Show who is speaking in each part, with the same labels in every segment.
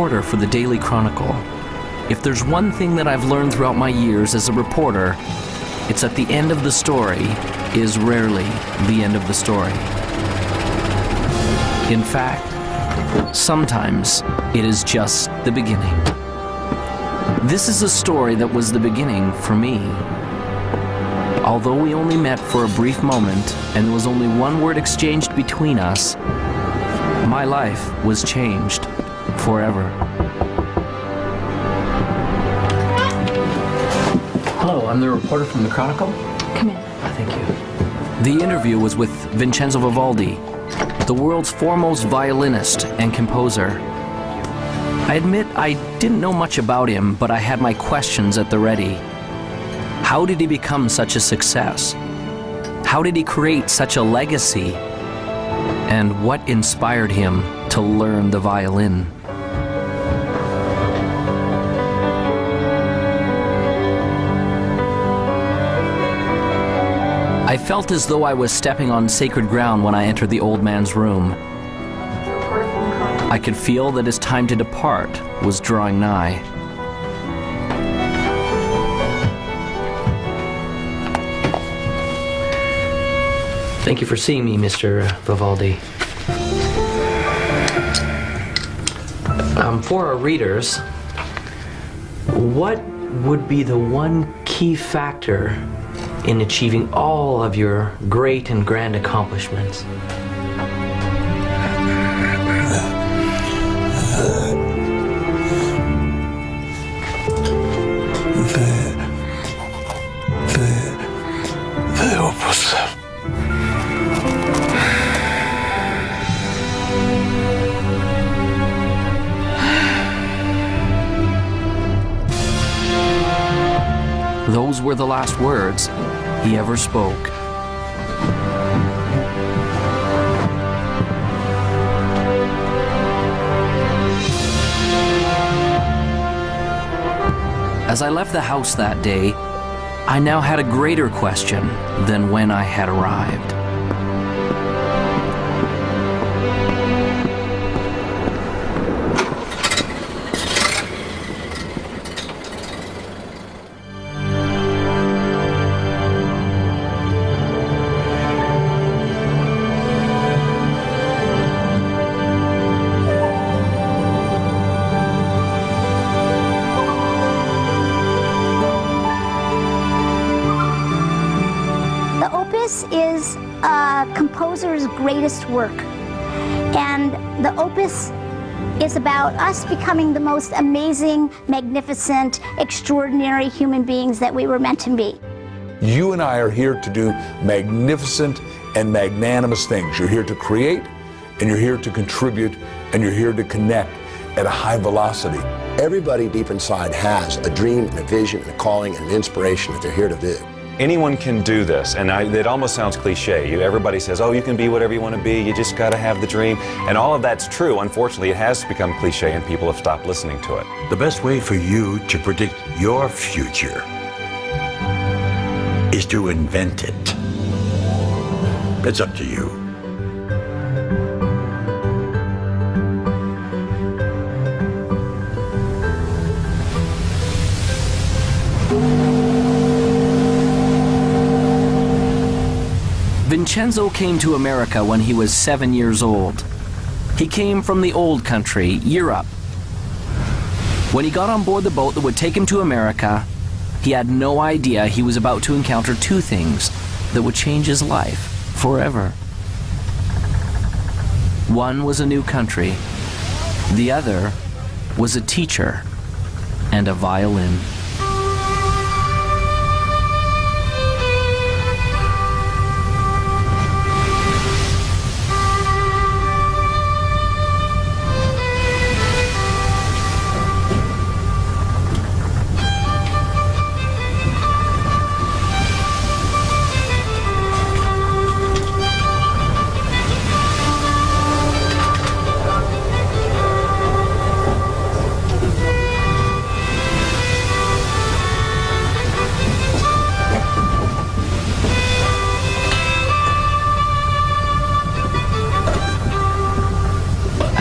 Speaker 1: reporter for the Daily Chronicle. If there's one thing that I've learned throughout my years as a reporter, it's that the end of the story is rarely the end of the story. In fact, sometimes it is just the beginning. This is a story that was the beginning for me. Although we only met for a brief moment and there was only one word exchanged between us, my life was changed forever. Hello, I'm the reporter from the Chronicle.
Speaker 2: Come in.
Speaker 1: Thank you. The interview was with Vincenzo Vivaldi, the world's foremost violinist and composer. I admit I didn't know much about him, but I had my questions at the ready. How did he become such a success? How did he create such a legacy? And what inspired him to learn the violin? I felt as though I was stepping on sacred ground when I entered the old man's room. I could feel that his time to depart was drawing nigh. Thank you for seeing me, Mr. Vivaldi. For our readers, what would be the one key factor in achieving all of your great and grand accomplishments?
Speaker 3: The Opus.
Speaker 1: Those were the last words he ever spoke. As I left the house that day, I now had a greater question than when I had arrived.
Speaker 4: Is a composer's greatest work, and the Opus is about us becoming the most amazing, magnificent, extraordinary human beings that we were meant to be.
Speaker 3: You and I are here to do magnificent and magnanimous things. You're here to create, and you're here to contribute, and you're here to connect at a high velocity.
Speaker 5: Everybody deep inside has a dream and a vision and a calling and an inspiration that they're here to do.
Speaker 6: Anyone can do this, and it almost sounds cliche. Everybody says, oh, you can be whatever you want to be, you just got to have the dream. And all of that's true. Unfortunately, it has become cliche and people have stopped listening to it.
Speaker 7: The best way for you to predict your future is to invent it. It's up to you.
Speaker 1: Vincenzo came to America when he was 7 years old. He came from the old country, Europe. When he got on board the boat that would take him to America, he had no idea he was about to encounter two things that would change his life forever. One was a new country. The other was a teacher and a violin.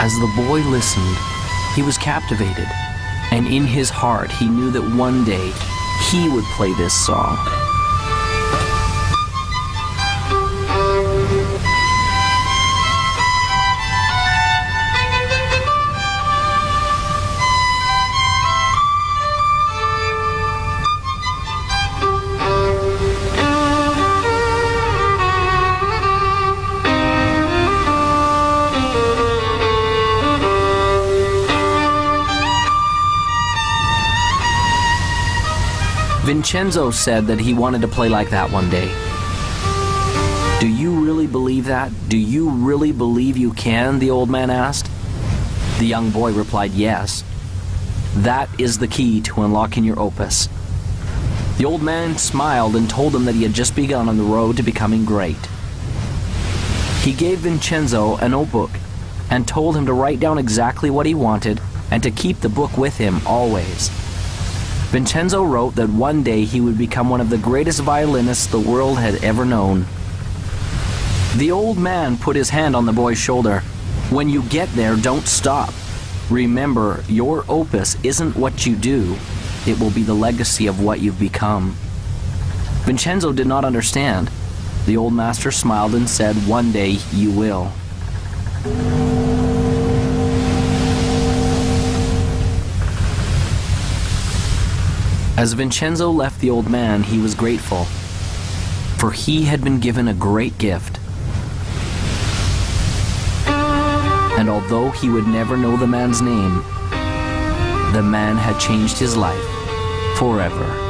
Speaker 1: As the boy listened, He was captivated, and in his heart he knew that one day he would play this song. Vincenzo said that he wanted to play like that one day. Do you really believe that? Do you really believe you can? The old man asked. The young boy replied, yes. That is the key to unlocking your opus. The old man smiled and told him that he had just begun on the road to becoming great. He gave Vincenzo a notebook and told him to write down exactly what he wanted and to keep the book with him always. Vincenzo wrote that one day he would become one of the greatest violinists the world had ever known. The old man put his hand on the boy's shoulder. When you get there, don't stop. Remember, your opus isn't what you do. It will be the legacy of what you've become. Vincenzo did not understand. The old master smiled and said, one day you will. As Vincenzo left the old man, he was grateful, for he had been given a great gift. And although he would never know the man's name, the man had changed his life forever.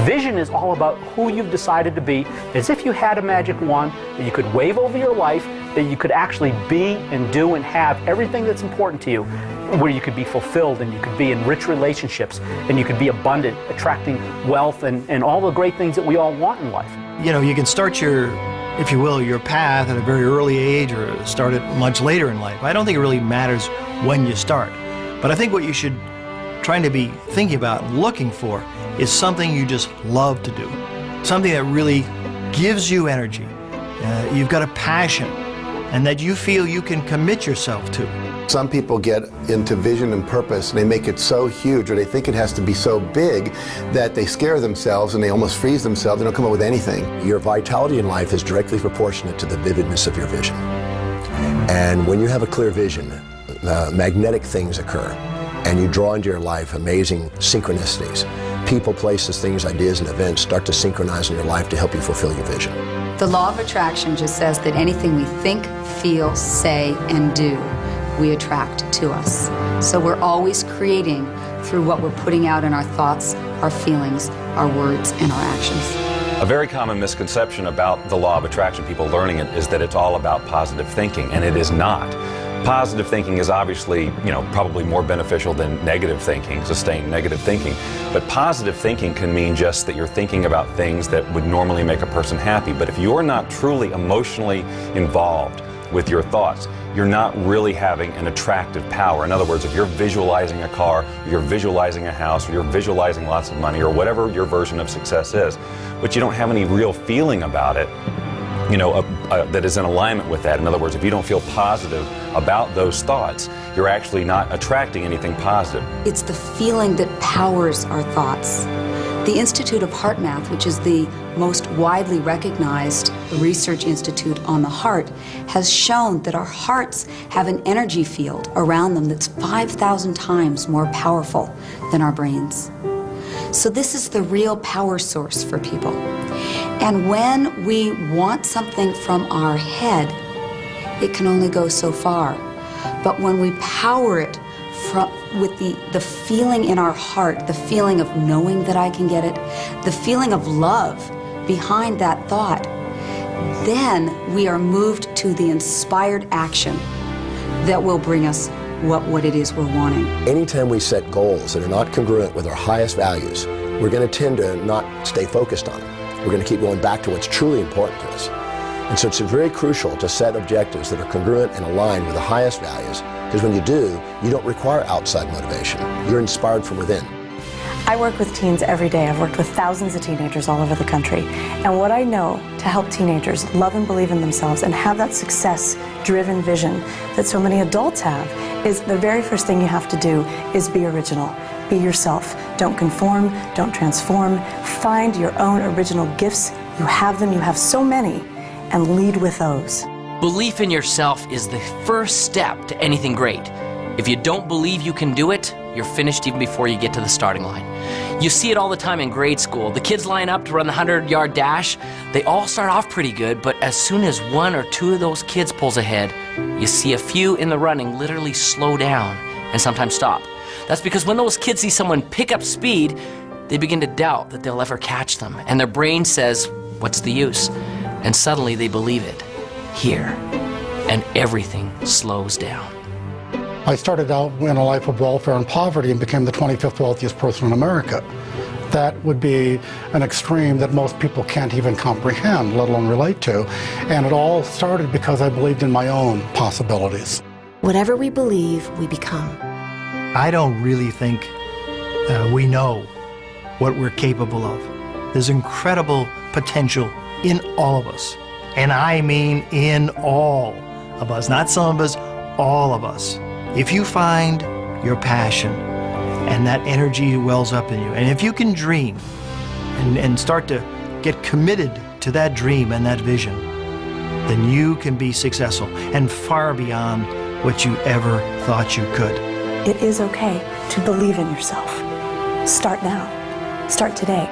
Speaker 2: Vision is all about who you've decided to be, as if you had a magic wand that you could wave over your life, that you could actually be and do and have everything that's important to you, where you could be fulfilled and you could be in rich relationships and you could be abundant, attracting wealth and all the great things that we all want in life.
Speaker 8: You know, you can start your, if you will, your path at a very early age or start it much later in life. I don't think it really matters when you start. But I think what you should trying to be thinking about and looking for is something you just love to do. Something that really gives you energy. You've got a passion and that you feel you can commit yourself to.
Speaker 5: Some people get into vision and purpose and they make it so huge, or they think it has to be so big that they scare themselves and they almost freeze themselves. They don't come up with anything. Your vitality in life is directly proportionate to the vividness of your vision. And when you have a clear vision, magnetic things occur and you draw into your life amazing synchronicities. People, places, things, ideas, and events start to synchronize in your life to help you fulfill your vision.
Speaker 9: The law of attraction just says that anything we think, feel, say, and do, we attract to us. So we're always creating through what we're putting out in our thoughts, our feelings, our words, and our actions.
Speaker 6: A very common misconception about the law of attraction, people learning it, is that it's all about positive thinking, and it is not. Positive thinking is obviously, probably more beneficial than negative thinking, sustained negative thinking. But positive thinking can mean just that you're thinking about things that would normally make a person happy. But if you're not truly emotionally involved with your thoughts, you're not really having an attractive power. In other words, if you're visualizing a car, or you're visualizing a house, or you're visualizing lots of money, or whatever your version of success is, but you don't have any real feeling about it, that is in alignment with that. In other words, if you don't feel positive about those thoughts, you're actually not attracting anything positive.
Speaker 9: It's the feeling that powers our thoughts. The Institute of Heart Math, which is the most widely recognized research institute on the heart, has shown that our hearts have an energy field around them that's 5,000 times more powerful than our brains. So this is the real power source for people. And when we want something from our head, it can only go so far. But when we power it with the feeling in our heart, the feeling of knowing that I can get it, the feeling of love behind that thought, then we are moved to the inspired action that will bring us what it is we're wanting.
Speaker 5: Anytime we set goals that are not congruent with our highest values, we're going to tend to not stay focused on them. We're going to keep going back to what's truly important to us. And so it's very crucial to set objectives that are congruent and aligned with the highest values Because when you do, you don't require outside motivation. You're inspired from within.
Speaker 10: I work with teens every day. I've worked with thousands of teenagers all over the country. And what I know to help teenagers love and believe in themselves and have that success-driven vision that so many adults have is the very first thing you have to do is be original. Be yourself. Don't conform, don't transform. Find your own original gifts. You have them, you have so many, and lead with those.
Speaker 1: Belief in yourself is the first step to anything great. If you don't believe you can do it, you're finished even before you get to the starting line. You see it all the time in grade school. The kids line up to run the 100-yard dash. They all start off pretty good, but as soon as one or two of those kids pulls ahead, you see a few in the running literally slow down and sometimes stop. That's because when those kids see someone pick up speed, they begin to doubt that they'll ever catch them. And their brain says, what's the use? And suddenly they believe it. Here. And everything slows down.
Speaker 11: I started out in a life of welfare and poverty and became the 25th wealthiest person in America. That would be an extreme that most people can't even comprehend, let alone relate to. And it all started because I believed in my own possibilities.
Speaker 12: Whatever we believe, we become.
Speaker 8: I don't really think we know what we're capable of. There's incredible potential in all of us. And I mean in all of us, not some of us, all of us. If you find your passion and that energy wells up in you, and if you can dream and start to get committed to that dream and that vision, then you can be successful and far beyond what you ever thought you could.
Speaker 10: It is okay to believe in yourself. Start now. Start today.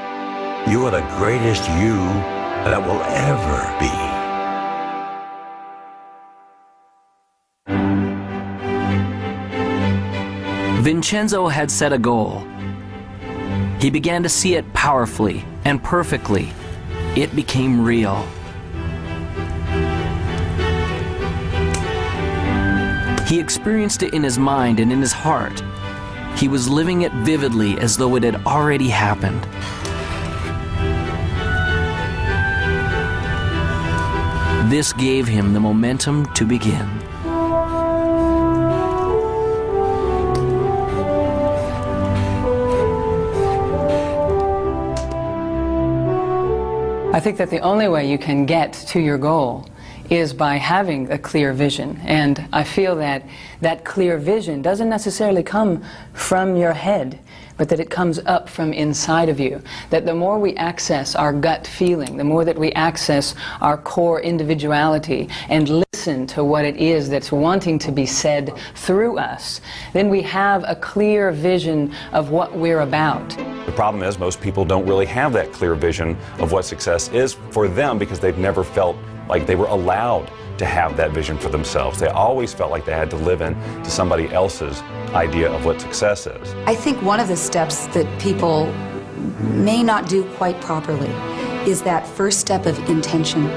Speaker 7: You are the greatest you that will ever be.
Speaker 1: Vincenzo had set a goal. He began to see it powerfully and perfectly. It became real. He experienced it in his mind and in his heart. He was living it vividly as though it had already happened. This gave him the momentum to begin.
Speaker 13: I think that the only way you can get to your goal is by having a clear vision. And I feel that that clear vision doesn't necessarily come from your head, but that it comes up from inside of you. That the more we access our gut feeling, the more that we access our core individuality and listen to what it is that's wanting to be said through us, then we have a clear vision of what we're about.
Speaker 6: The problem is most people don't really have that clear vision of what success is for them because they've never felt like they were allowed to have that vision for themselves. They always felt like they had to live in to somebody else's idea of what success is.
Speaker 9: I think one of the steps that people may not do quite properly is that first step of intention.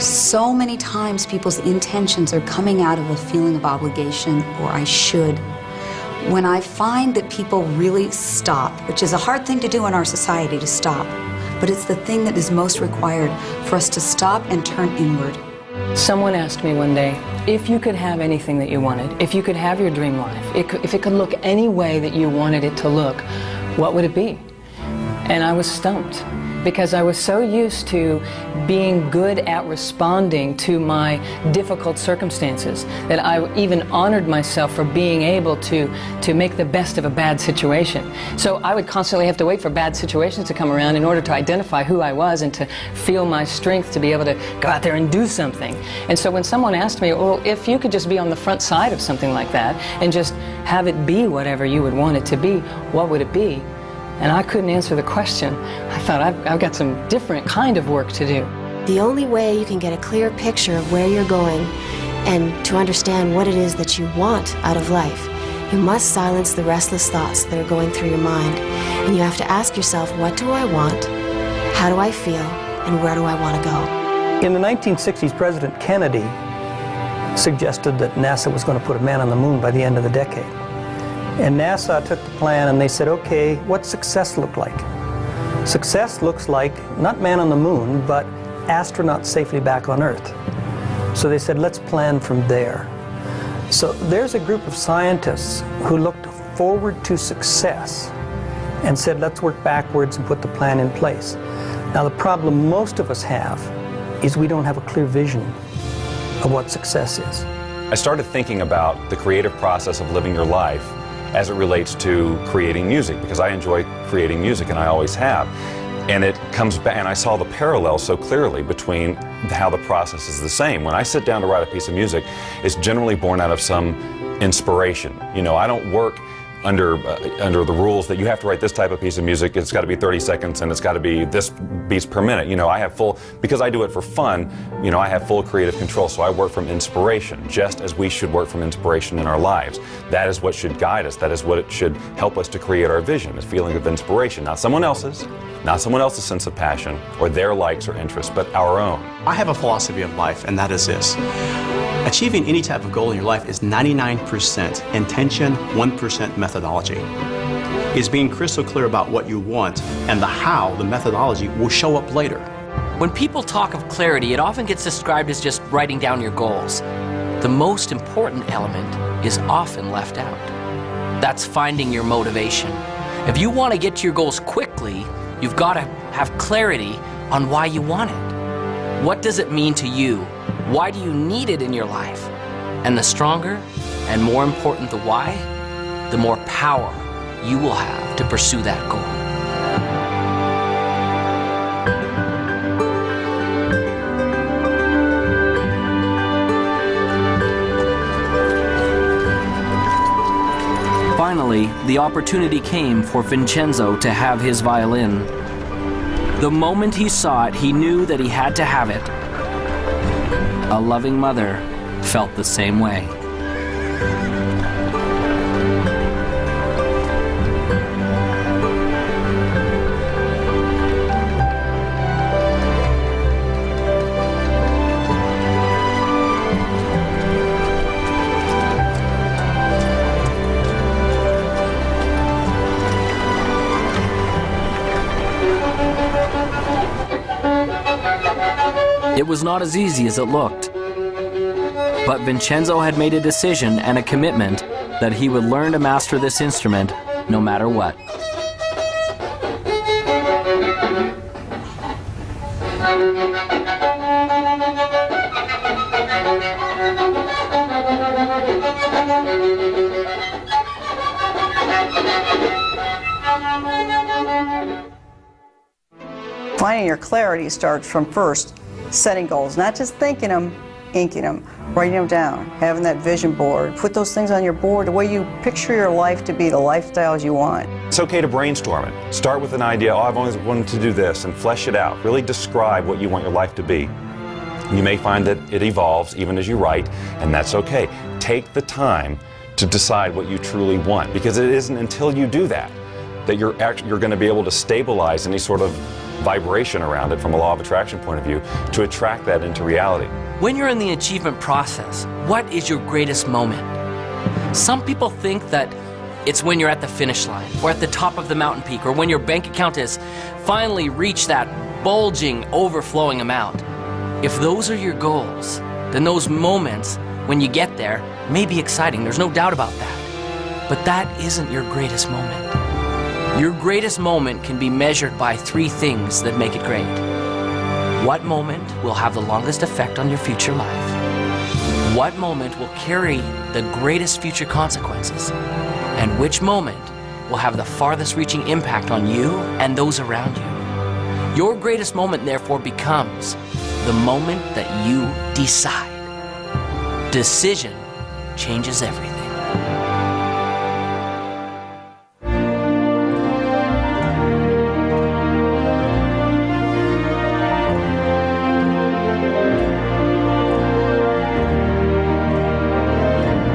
Speaker 9: So many times people's intentions are coming out of a feeling of obligation or I should. When I find that people really stop, which is a hard thing to do in our society to stop, but it's the thing that is most required for us to stop and turn inward.
Speaker 13: Someone asked me one day, if you could have anything that you wanted, if you could have your dream life, if it could look any way that you wanted it to look, what would it be? And I was stumped because I was so used to being good at responding to my difficult circumstances that I even honored myself for being able to make the best of a bad situation. So I would constantly have to wait for bad situations to come around in order to identify who I was and to feel my strength to be able to go out there and do something. And so when someone asked me, well, if you could just be on the front side of something like that and just have it be whatever you would want it to be, what would it be? And I couldn't answer the question. I thought, I've got some different kind of work to do.
Speaker 12: The only way you can get a clear picture of where you're going and to understand what it is that you want out of life, you must silence the restless thoughts that are going through your mind. And you have to ask yourself, what do I want? How do I feel? And where do I want to go?
Speaker 8: In the 1960s, President Kennedy suggested that NASA was going to put a man on the moon by the end of the decade. And NASA took the plan and they said, okay, what's success look like? Success looks like not man on the moon, but astronaut safely back on Earth. So they said, let's plan from there.
Speaker 14: So there's a group of scientists who looked forward to success and said, let's work backwards and put the plan in place. Now, the problem most of us have is we don't have a clear vision of what success is.
Speaker 6: I started thinking about the creative process of living your life as it relates to creating music, because I enjoy creating music and I always have. And it comes back, and I saw the parallel so clearly between how the process is the same. When I sit down to write a piece of music, it's generally born out of some inspiration. You know, I don't work under the rules that you have to write this type of piece of music, it's got to be 30 seconds and it's got to be this beats per minute. You know, I have full, because I do it for fun, you know, I have full creative control, so I work from inspiration, just as we should work from inspiration in our lives. That is what should guide us, that is what it should help us to create our vision, a feeling of inspiration, not someone else's sense of passion or their likes or interests, but our own.
Speaker 15: I have a philosophy of life, and that is this. Achieving any type of goal in your life is 99% intention, 1% methodology. It's being crystal clear about what you want, and the how, the methodology, will show up later.
Speaker 1: When people talk of clarity, it often gets described as just writing down your goals. The most important element is often left out. That's finding your motivation. If you want to get to your goals quickly, you've got to have clarity on why you want it. What does it mean to you? Why do you need it in your life? And the stronger and more important the why, the more power you will have to pursue that goal. Finally, the opportunity came for Vincenzo to have his violin. The moment he saw it, he knew that he had to have it. A loving mother felt the same way. It was not as easy as it looked. But Vincenzo had made a decision and a commitment that he would learn to master this instrument no matter what.
Speaker 16: Finding your clarity starts from first setting goals, not just thinking them, inking them, writing them down, having that vision board. Put those things on your board, the way you picture your life to be, the lifestyles you want.
Speaker 6: It's okay to brainstorm it. Start with an idea, I've always wanted to do this, and flesh it out. Really describe what you want your life to be. You may find that it evolves even as you write, and that's okay. Take the time to decide what you truly want, because it isn't until you do that that you're going to be able to stabilize any sort of vibration around it from a law of attraction point of view to attract that into reality.
Speaker 1: When you're in the achievement process, what is your greatest moment? Some people think that it's when you're at the finish line, or at the top of the mountain peak, or when your bank account has finally reached that bulging, overflowing amount. If those are your goals, then those moments when you get there may be exciting, there's no doubt about that. But that isn't your greatest moment. Your greatest moment can be measured by three things that make it great. What moment will have the longest effect on your future life? What moment will carry the greatest future consequences? And which moment will have the farthest reaching impact on you and those around you? Your greatest moment, therefore, becomes the moment that you decide. Decision changes everything.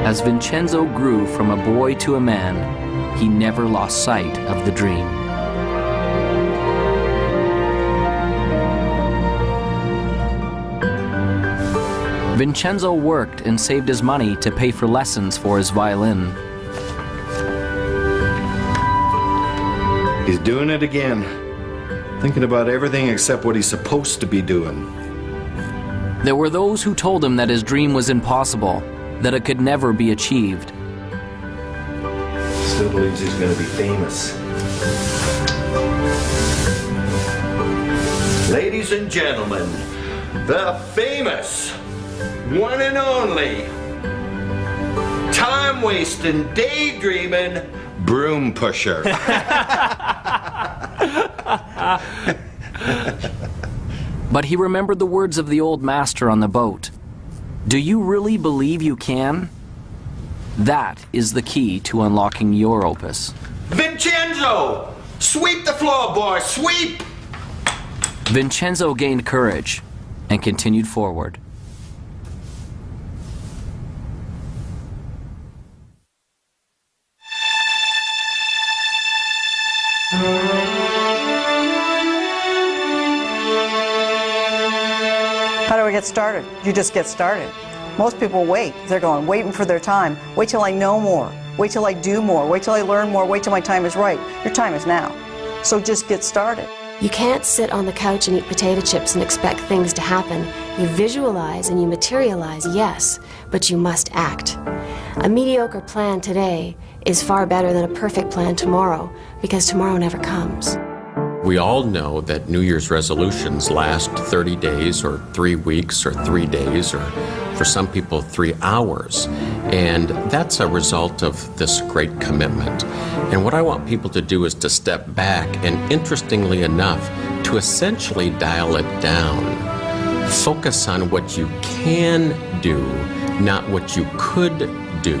Speaker 1: As Vincenzo grew from a boy to a man, he never lost sight of the dream. Vincenzo worked and saved his money to pay for lessons for his violin.
Speaker 17: He's doing it again. Thinking about everything except what he's supposed to be doing.
Speaker 1: There were those who told him that his dream was impossible, that it could never be achieved.
Speaker 17: Still believes he's going to be famous. Ladies and gentlemen, the famous, one and only, time-wasting, daydreaming, broom pusher.
Speaker 1: But he remembered the words of the old master on the boat. Do you really believe you can? That is the key to unlocking your opus.
Speaker 17: Vincenzo! Sweep the floor, boy, sweep!
Speaker 1: Vincenzo gained courage and continued forward.
Speaker 16: How do we get started? You just get started. Most people wait. They're waiting for their time. Wait till I know more. Wait till I do more. Wait till I learn more. Wait till my time is right. Your time is now. So just get started.
Speaker 12: You can't sit on the couch and eat potato chips and expect things to happen. You visualize and you materialize, yes, but you must act. A mediocre plan today is far better than a perfect plan tomorrow, because tomorrow never comes.
Speaker 18: We all know that New Year's resolutions last 30 days or 3 weeks or 3 days or for some people 3 hours. And that's a result of this great commitment. And what I want people to do is to step back and, interestingly enough, to essentially dial it down. Focus on what you can do, not what you could do.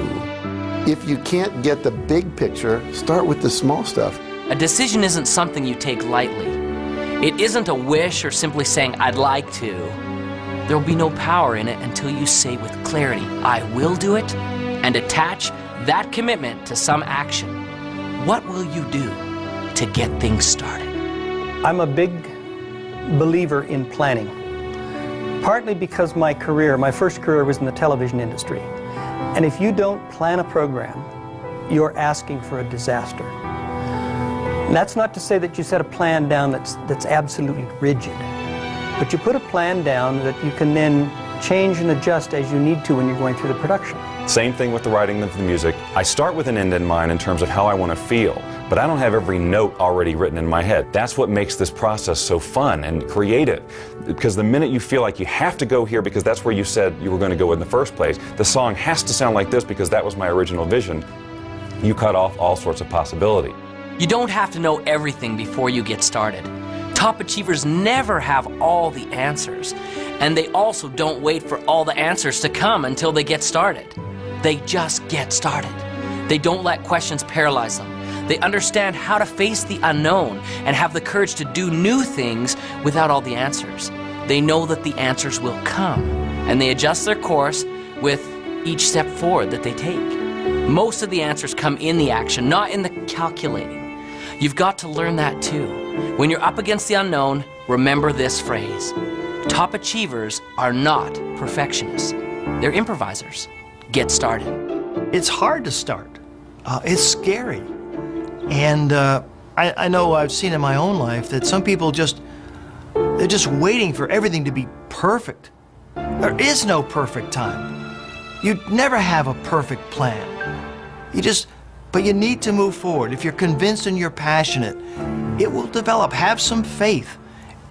Speaker 5: If you can't get the big picture, start with the small stuff.
Speaker 1: A decision isn't something you take lightly. It isn't a wish or simply saying, I'd like to. There will be no power in it until you say with clarity, I will do it, and attach that commitment to some action. What will you do to get things started?
Speaker 14: I'm a big believer in planning. Partly because my first career was in the television industry. And if you don't plan a program, you're asking for a disaster. And that's not to say that you set a plan down that's absolutely rigid, but you put a plan down that you can then change and adjust as you need to when you're going through the production.
Speaker 6: Same thing with the writing of the music. I start with an end in mind in terms of how I want to feel, but I don't have every note already written in my head. That's what makes this process so fun and creative, because the minute you feel like you have to go here because that's where you said you were going to go in the first place, the song has to sound like this because that was my original vision, you cut off all sorts of possibility.
Speaker 1: You don't have to know everything before you get started. Top achievers never have all the answers, and they also don't wait for all the answers to come until they get started. They just get started. They don't let questions paralyze them. They understand how to face the unknown and have the courage to do new things without all the answers. They know that the answers will come, and they adjust their course with each step forward that they take. Most of the answers come in the action, not in the calculating. You've got to learn that too. When you're up against the unknown, remember this phrase. Top achievers are not perfectionists. They're improvisers. Get started.
Speaker 8: It's hard to start. It's scary. And I know I've seen in my own life that some people they're just waiting for everything to be perfect. There is no perfect time. You never have a perfect plan. But you need to move forward. If you're convinced and you're passionate, it will develop. Have some faith.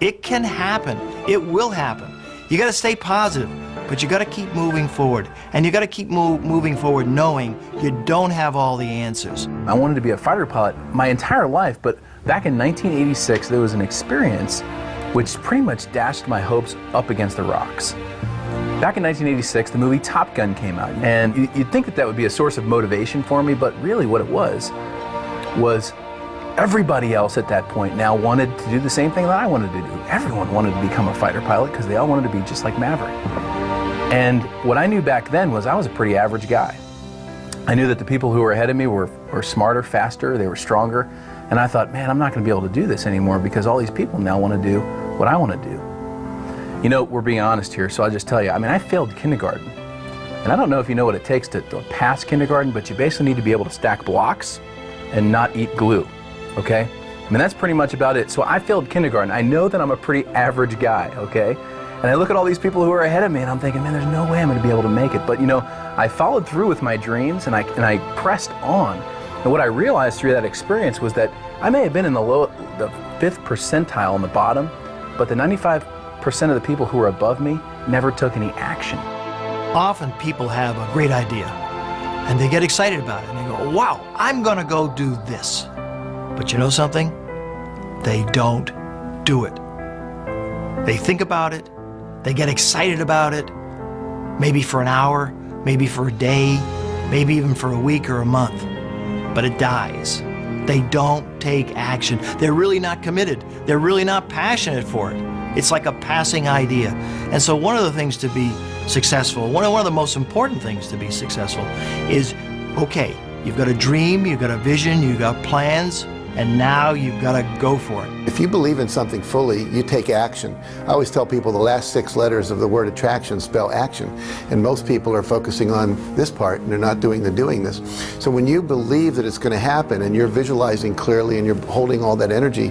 Speaker 8: It can happen. It will happen. You got to stay positive, but you got to keep moving forward. And you got to keep moving forward knowing you don't have all the answers.
Speaker 19: I wanted to be a fighter pilot my entire life, but back in 1986, there was an experience which pretty much dashed my hopes up against the rocks. Back in 1986, the movie Top Gun came out, and you'd think that would be a source of motivation for me, but really what it was everybody else at that point now wanted to do the same thing that I wanted to do. Everyone wanted to become a fighter pilot because they all wanted to be just like Maverick. And what I knew back then was I was a pretty average guy. I knew that the people who were ahead of me were smarter, faster, they were stronger, and I thought, man, I'm not going to be able to do this anymore because all these people now want to do what I want to do. You know, we're being honest here, so I'll just tell you, I failed kindergarten. And I don't know if you know what it takes to pass kindergarten, but you basically need to be able to stack blocks and not eat glue, okay? That's pretty much about it. So I failed kindergarten. I know that I'm a pretty average guy, okay? And I look at all these people who are ahead of me and I'm thinking, man, there's no way I'm going to be able to make it. But you know, I followed through with my dreams and I pressed on. And what I realized through that experience was that I may have been in the 5th percentile on the bottom, but the 95% of the people who were above me never took any action.
Speaker 8: Often people have a great idea and they get excited about it and they go, wow, I'm gonna go do this. But you know something? They don't do it. They think about it, they get excited about it, maybe for an hour, maybe for a day, maybe even for a week or a month, but it dies. They don't take action. They're really not committed. They're really not passionate for it. It's like a passing idea. And so one of the things to be successful, one of the most important things to be successful is, okay, you've got a dream, you've got a vision, you've got plans, and now you've got to go for it.
Speaker 5: If you believe in something fully, you take action. I always tell people the last 6 letters of the word attraction spell action. And most people are focusing on this part and they're not doing the doing this. So when you believe that it's going to happen and you're visualizing clearly and you're holding all that energy,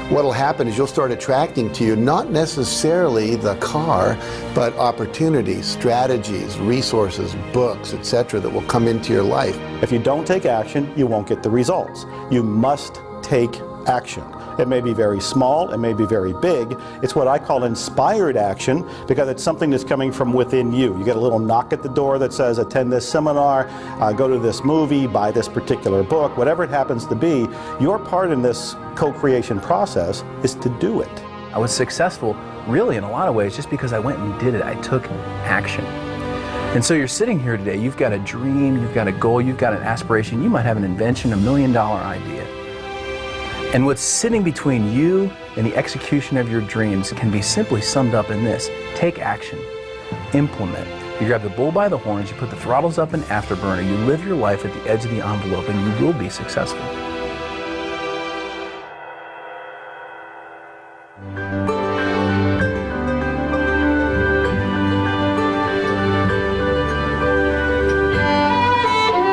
Speaker 5: what'll happen is you'll start attracting to you not necessarily the car, but opportunities, strategies, resources, books, etc. that will come into your life.
Speaker 20: If you don't take action, you won't get the results. You must take action. It may be very small, it may be very big. It's what I call inspired action because it's something that's coming from within you. You get a little knock at the door that says, attend this seminar, go to this movie, buy this particular book, whatever it happens to be. Your part in this co-creation process is to do it.
Speaker 19: I was successful really in a lot of ways just because I went and did it. I took action. And so you're sitting here today, you've got a dream, you've got a goal, you've got an aspiration, you might have an invention, $1 million idea. And what's sitting between you and the execution of your dreams can be simply summed up in this: take action, implement. You grab the bull by the horns, you put the throttles up in afterburner, you live your life at the edge of the envelope, and you will be successful.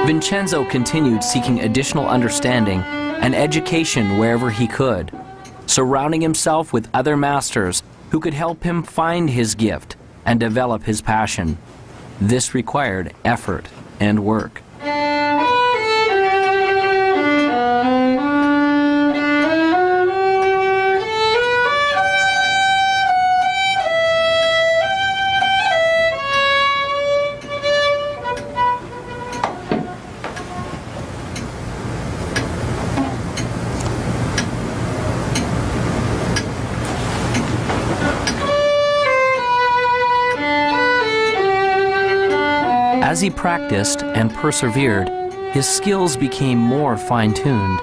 Speaker 1: Vincenzo continued seeking additional understanding and education wherever he could, surrounding himself with other masters who could help him find his gift and develop his passion. This required effort and work. As he practiced and persevered, his skills became more fine-tuned,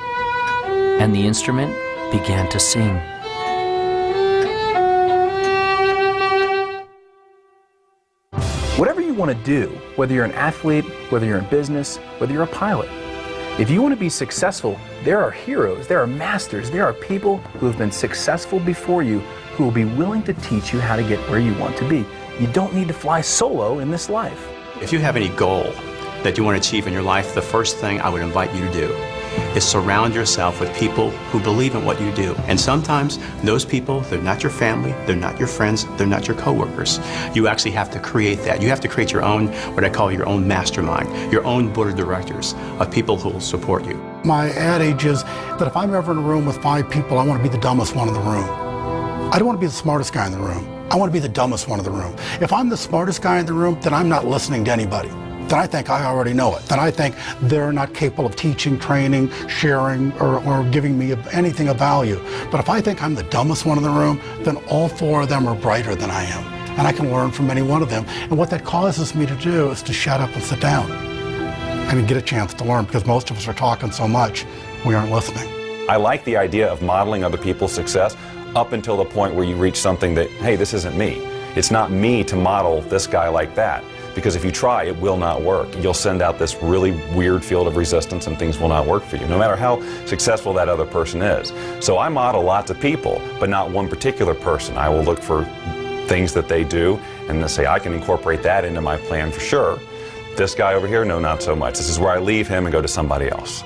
Speaker 1: and the instrument began to sing.
Speaker 19: Whatever you want to do, whether you're an athlete, whether you're in business, whether you're a pilot, if you want to be successful, there are heroes, there are masters, there are people who have been successful before you who will be willing to teach you how to get where you want to be. You don't need to fly solo in this life.
Speaker 15: If you have any goal that you want to achieve in your life, the first thing I would invite you to do is surround yourself with people who believe in what you do. And sometimes those people, they're not your family, they're not your friends, they're not your coworkers. You actually have to create that. You have to create your own, what I call your own mastermind, your own board of directors of people who will support you.
Speaker 11: My adage is that if I'm ever in a room with 5 people, I want to be the dumbest one in the room. I don't want to be the smartest guy in the room. I want to be the dumbest one in the room. If I'm the smartest guy in the room, then I'm not listening to anybody. Then I think I already know it. Then I think they're not capable of teaching, training, sharing, or giving me anything of value. But if I think I'm the dumbest one in the room, then all 4 of them are brighter than I am. And I can learn from any one of them. And what that causes me to do is to shut up and sit down and get a chance to learn, because most of us are talking so much, we aren't listening.
Speaker 6: I like the idea of modeling other people's success up until the point where you reach something that, hey, this isn't me. It's not me to model this guy like that. Because if you try, it will not work. You'll send out this really weird field of resistance and things will not work for you, no matter how successful that other person is. So I model lots of people, but not one particular person. I will look for things that they do and then say, I can incorporate that into my plan for sure. This guy over here, no, not so much. This is where I leave him and go to somebody else.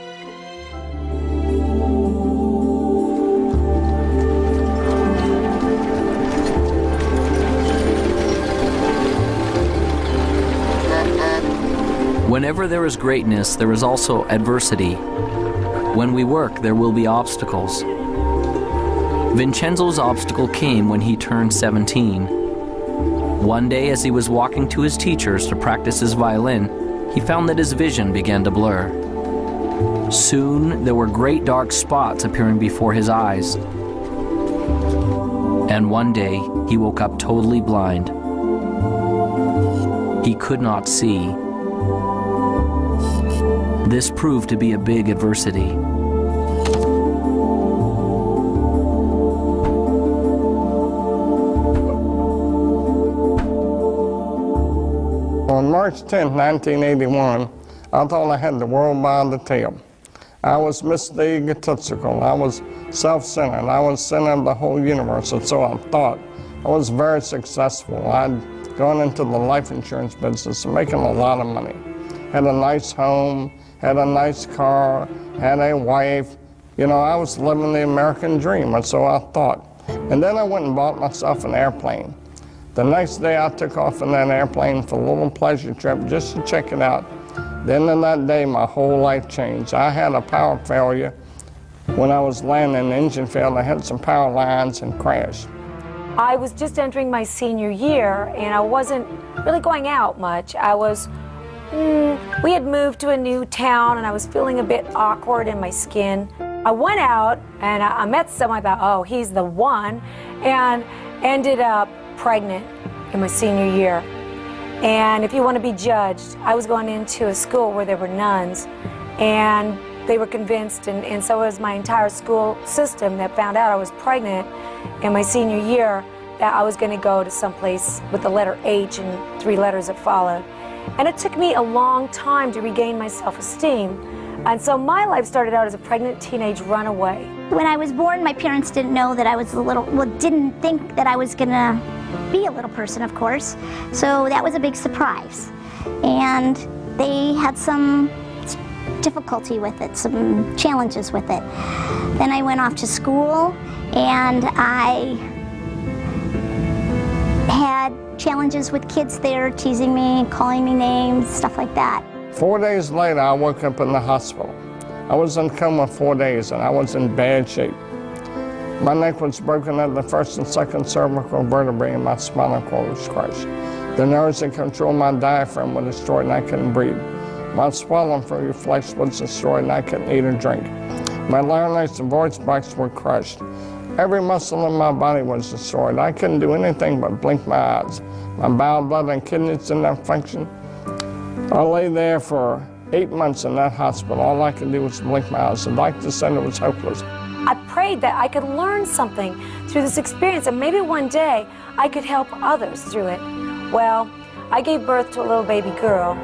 Speaker 1: Whenever there is greatness, there is also adversity. When we work, there will be obstacles. Vincenzo's obstacle came when he turned 17. One day, as he was walking to his teacher's to practice his violin, he found that his vision began to blur. Soon, there were great dark spots appearing before his eyes. And one day, he woke up totally blind. He could not see. This proved to be a big adversity.
Speaker 21: On March 10, 1981, I thought I had the world by the tail. I was Mr. Egotistical. I was self-centered. I was center of the whole universe, and so I thought. I was very successful. I'd gone into the life insurance business, making a lot of money. Had a nice home, had a nice car, had a wife. You know, I was living the American dream, and so I thought. And then I went and bought myself an airplane. The next day I took off in that airplane for a little pleasure trip just to check it out. Then in that day, my whole life changed. I had a power failure. When I was landing, the engine failed. I had some power lines and crashed.
Speaker 22: I was just entering my senior year, and I wasn't really going out much. We had moved to a new town, and I was feeling a bit awkward in my skin. I went out, and I met someone. I thought, oh, he's the one, and ended up pregnant in my senior year. And if you want to be judged, I was going into a school where there were nuns, and they were convinced, and so was my entire school system, that found out I was pregnant in my senior year, that I was going to go to someplace with the letter H and 3 letters that followed. And it took me a long time to regain my self-esteem. And so my life started out as a pregnant teenage runaway.
Speaker 4: When I was born, my parents didn't know that I was didn't think that I was gonna be a little person, of course. So that was a big surprise. And they had some difficulty with it, some challenges with it. Then I went off to school, and I had challenges with kids there, teasing me, calling me names, stuff like that.
Speaker 21: 4 days later, I woke up in the hospital. I was in coma 4 days, and I was in bad shape. My neck was broken at the first and second cervical vertebrae, and my spinal cord was crushed. The nerves that control my diaphragm were destroyed, and I couldn't breathe. My swelling from your flesh was destroyed, and I couldn't eat or drink. My larynx and voice box were crushed. Every muscle in my body was destroyed. I couldn't do anything but blink my eyes. My bowel, blood, and kidneys didn't have function. I lay there for 8 months in that hospital. All I could do was blink my eyes. The doctor said it was hopeless.
Speaker 22: I prayed that I could learn something through this experience, and maybe one day I could help others through it. Well, I gave birth to a little baby girl,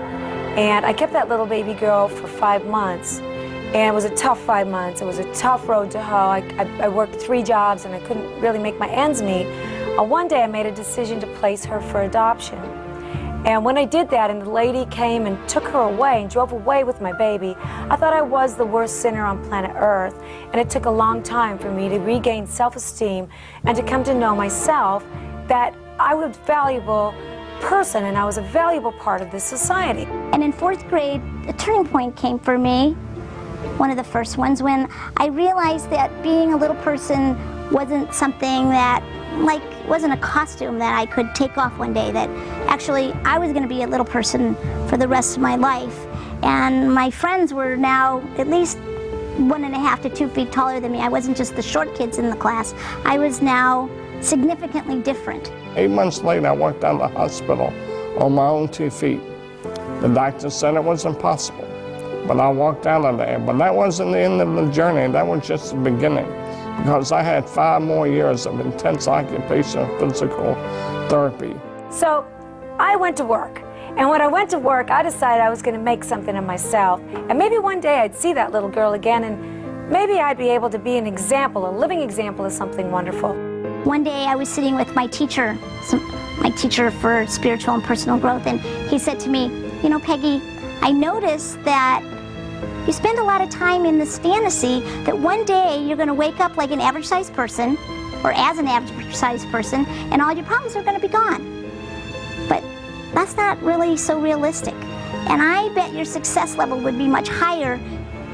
Speaker 22: and I kept that little baby girl for 5 months. And it was a tough 5 months. It was a tough road to hoe. I worked 3 jobs, and I couldn't really make my ends meet. One day I made a decision to place her for adoption. And when I did that, and the lady came and took her away and drove away with my baby, I thought I was the worst sinner on planet Earth. And it took a long time for me to regain self-esteem and to come to know myself, that I was a valuable person and I was a valuable part of this society.
Speaker 4: And in 4th grade, a turning point came for me, one of the first ones, when I realized that being a little person wasn't something that, wasn't a costume that I could take off one day, that actually I was going to be a little person for the rest of my life. And my friends were now at least 1.5 to 2 feet taller than me. I wasn't just the short kids in the class. I was now significantly different.
Speaker 21: 8 months later, I walked out of the hospital on my own 2 feet. The doctor said it was impossible, but I walked out of there. But that wasn't the end of the journey. That was just the beginning, because I had 5 more years of intense occupational physical therapy.
Speaker 22: So I went to work. And when I went to work, I decided I was going to make something of myself. And maybe one day I'd see that little girl again, and maybe I'd be able to be an example, a living example of something wonderful.
Speaker 4: One day I was sitting with my teacher for spiritual and personal growth, and he said to me, you know, Peggy, I noticed that you spend a lot of time in this fantasy that one day you're going to wake up like an average-sized person, or as an average-sized person, and all your problems are going to be gone. But that's not really so realistic. And I bet your success level would be much higher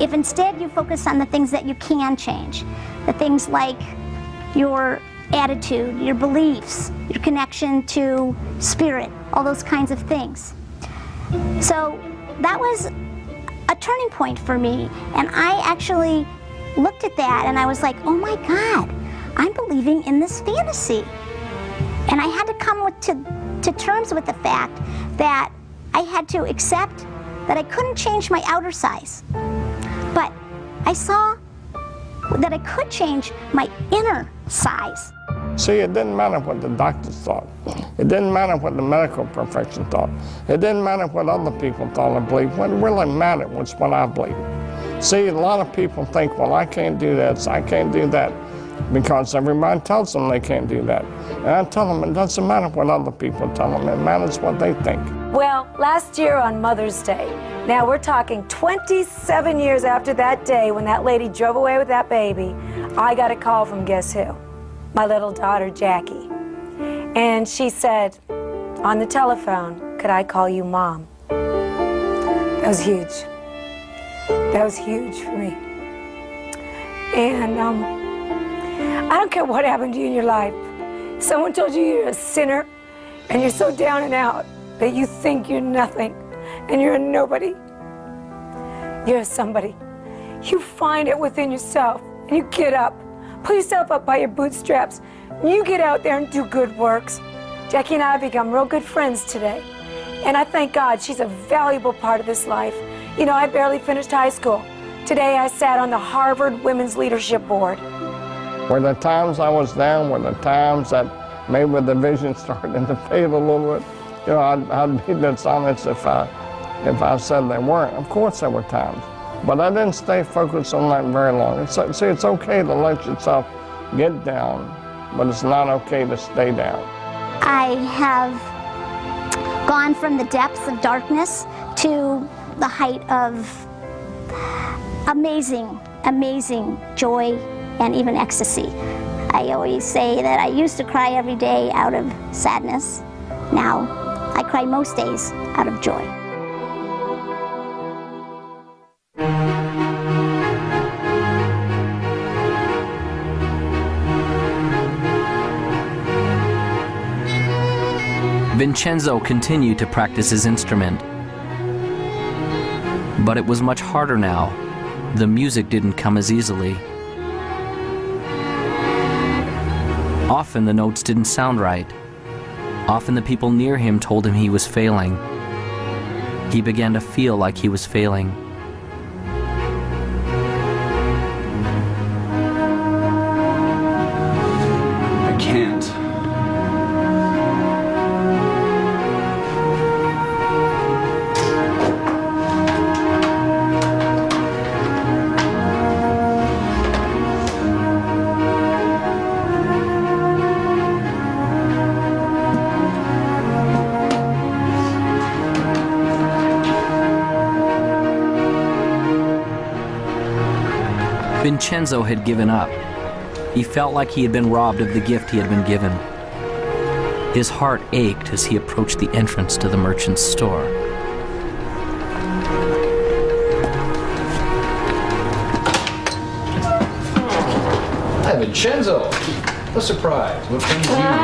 Speaker 4: if instead you focus on the things that you can change. The things like your attitude, your beliefs, your connection to spirit, all those kinds of things. So that was a turning point for me, and I actually looked at that and I was like, oh my God, I'm believing in this fantasy. And I had to come to terms with the fact that I had to accept that I couldn't change my outer size, but I saw that I could change my inner size.
Speaker 21: See, it didn't matter what the doctors thought. It didn't matter what the medical profession thought. It didn't matter what other people thought or believed. What really mattered was what I believed. See, a lot of people think, well, I can't do this, I can't do that, because everybody tells them they can't do that. And I tell them it doesn't matter what other people tell them, it matters what they think.
Speaker 22: Well, last year on Mother's Day, now we're talking 27 years after that day when that lady drove away with that baby, I got a call from guess who? My little daughter, Jackie. And she said on the telephone, could I call you Mom? That was huge. That was huge for me. And I don't care what happened to you in your life. If someone told you you're a sinner and you're so down and out that you think you're nothing and you're a nobody, you're a somebody. You find it within yourself and you get up. Pull yourself up by your bootstraps. You get out there and do good works. Jackie and I have become real good friends today. And I thank God she's a valuable part of this life. You know, I barely finished high school. Today I sat on the Harvard Women's Leadership Board.
Speaker 21: Were the times I was down, were the times that maybe the vision started to fade a little bit? You know, I'd be dishonest if I said they weren't. Of course there were times. But I didn't stay focused on that very long. See, it's okay to let yourself get down, but it's not okay to stay down.
Speaker 4: I have gone from the depths of darkness to the height of amazing, amazing joy and even ecstasy. I always say that I used to cry every day out of sadness. Now, I cry most days out of joy.
Speaker 1: Vincenzo continued to practice his instrument. But it was much harder now. The music didn't come as easily. Often the notes didn't sound right. Often the people near him told him he was failing. He began to feel like he was failing.
Speaker 2: I can't.
Speaker 1: Vincenzo had given up. He felt like he had been robbed of the gift he had been given. His heart ached as he approached the entrance to the merchant's store.
Speaker 2: Hi, Vincenzo. A surprise. What brings you here today?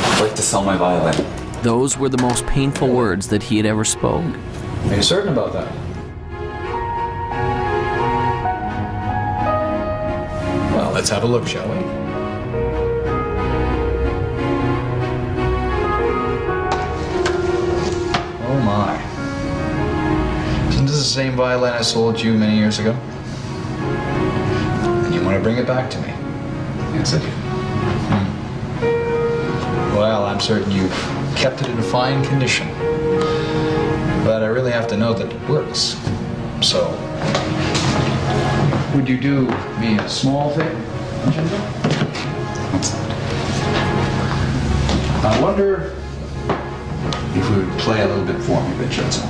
Speaker 3: I'd like to sell my violin.
Speaker 1: Those were the most painful words that he had ever spoke.
Speaker 2: Are you certain about that? Well, let's have a look, shall we? Oh my. Isn't this the same violin I sold you many years ago? And you want to bring it back to me? Yes, I do. Well, I'm certain you've kept it in fine condition. But I really have to know that it works. So, would you do me a small favor, Vincenzo? I wonder if you would play a little bit for me, Vincenzo.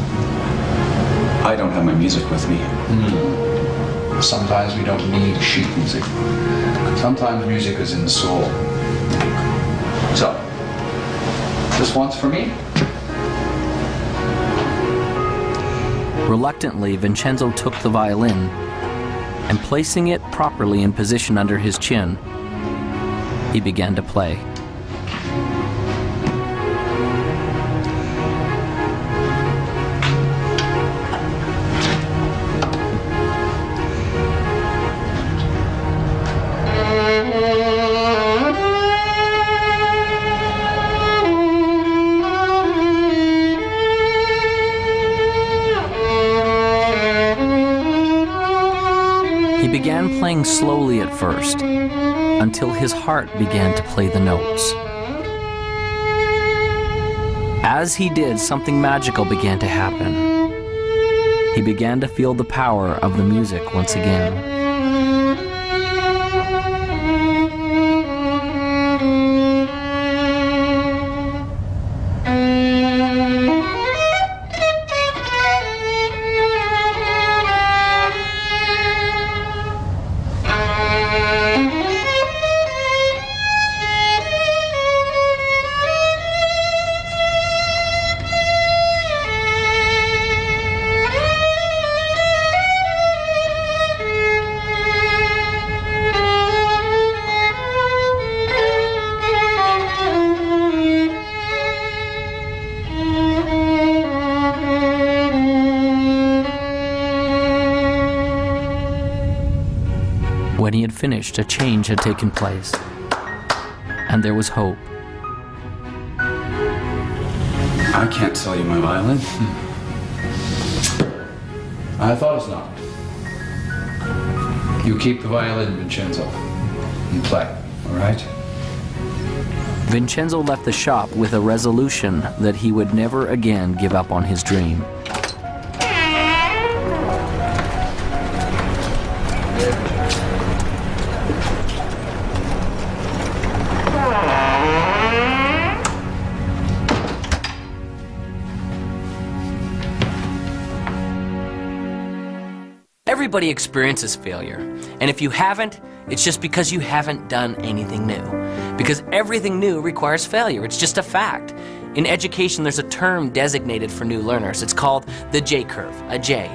Speaker 3: I don't have my music with me.
Speaker 2: Sometimes we don't need sheet music. Sometimes music is in the soul. So, just once for me?
Speaker 1: Reluctantly, Vincenzo took the violin and, placing it properly in position under his chin, he began to play. He began playing slowly at first, until his heart began to play the notes. As he did, something magical began to happen. He began to feel the power of the music once again. When he had finished, a change had taken place, and there was hope.
Speaker 3: I can't sell you my violin.
Speaker 2: I thought as not. You keep the violin, Vincenzo, and play, all right?
Speaker 1: Vincenzo left the shop with a resolution that he would never again give up on his dream. Everybody experiences failure, and if you haven't, it's just because you haven't done anything new. Because everything new requires failure, it's just a fact. In education, there's a term designated for new learners. It's called the J-curve, a J.